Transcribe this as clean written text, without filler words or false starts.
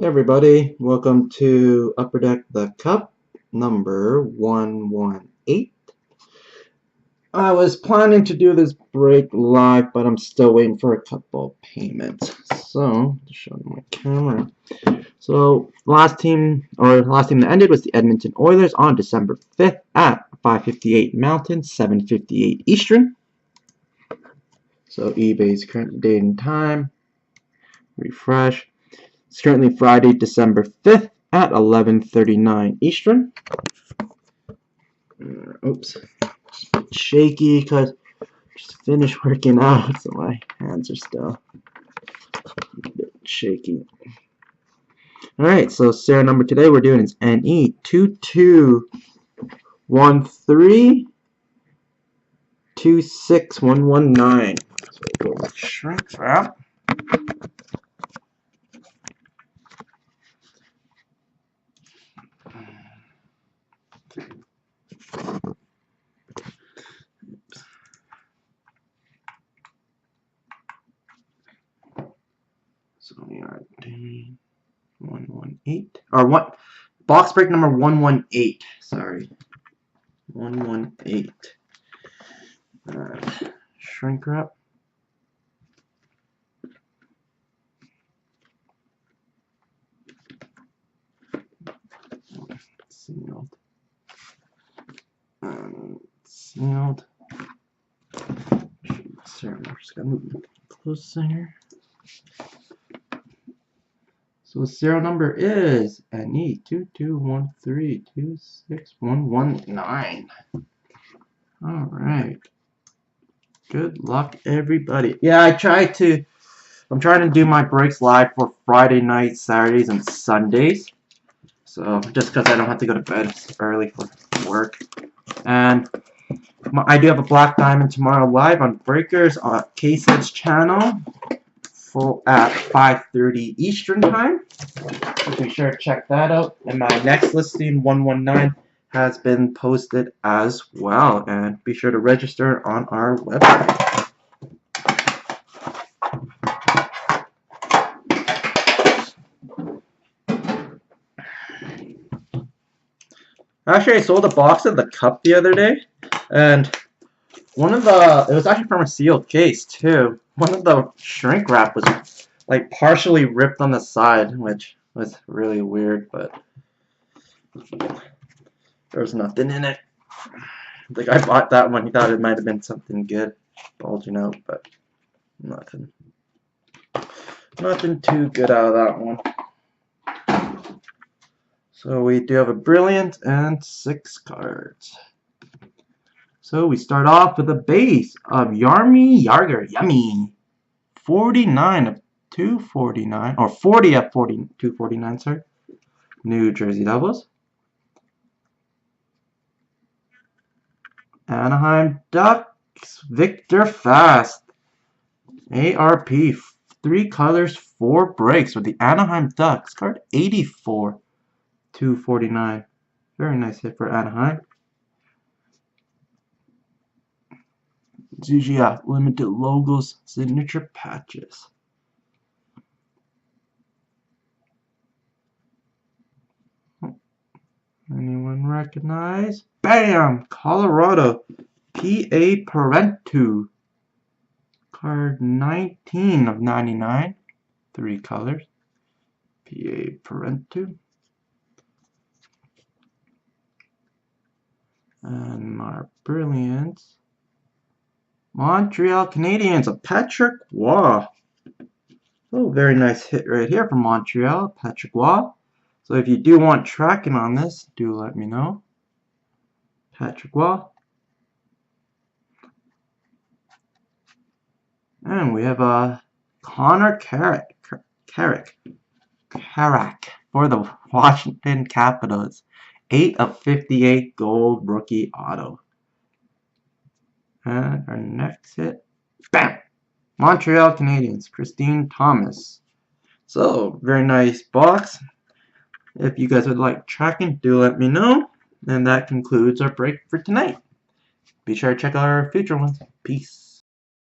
Hey everybody, welcome to Upper Deck the Cup number 118. I was planning to do this break live, but I'm still waiting for a couple payments. So, to show my camera. So, last team that ended was the Edmonton Oilers on December 5th at 5:58 Mountain, 7:58 Eastern. So, eBay's current date and time. Refresh. It's currently Friday, December 5th at 11:39 Eastern. Oops. Shaky because I just finished working out, so my hands are still a bit shaky. Alright, so serial number today we're doing is NE221326119. So we'll go with shrink wrap. So we are doing 118 or what? Box break number 118. Sorry, 118. Shrink wrap. Sealed. Sealed. Sorry, I'm just gonna move closer here. So the serial number is NE221326119. Alright. Good luck, everybody. Yeah, I'm trying to do my breaks live for Friday nights, Saturdays, and Sundays. So, just because I don't have to go to bed early for work. And I do have a Black Diamond tomorrow live on Breakers on KSED's channel at 5:30 Eastern time. So be sure to check that out. And my next listing, 119, has been posted as well. And be sure to register on our website. Actually, I sold a box of the cup the other day, and it was actually from a sealed case too. One of the shrink wrap was like partially ripped on the side, which was really weird, but there was nothing in it. The guy bought that one, he thought it might have been something good, bulging out, but nothing. Nothing too good out of that one. So we do have a Brilliant and 6 cards. So we start off with a base of Jaromir Jagr. Yummy. 49 of 249, or 40 of 249, sorry. New Jersey Devils. Anaheim Ducks. Victor Fast. ARP. 3 colors, 4 breaks with the Anaheim Ducks. Card 84. 249. Very nice hit for Anaheim. ZGF limited logos, signature patches. Anyone recognize? Bam! Colorado. P.A. Parentu. Card 19 of 99. 3 colors. P.A. Parentu. And our Brilliants. Montreal Canadiens of Patrick Waugh. Oh, very nice hit right here from Montreal, Patrick Waugh. So if you do want tracking on this, do let me know. Patrick Waugh. And we have Connor Carrick for the Washington Capitals. 8 of 58 gold rookie auto. And our next hit, bam! Montreal Canadiens, Christine Thomas. So, very nice box. If you guys would like tracking, do let me know. And that concludes our break for tonight. Be sure to check out our future ones. Peace.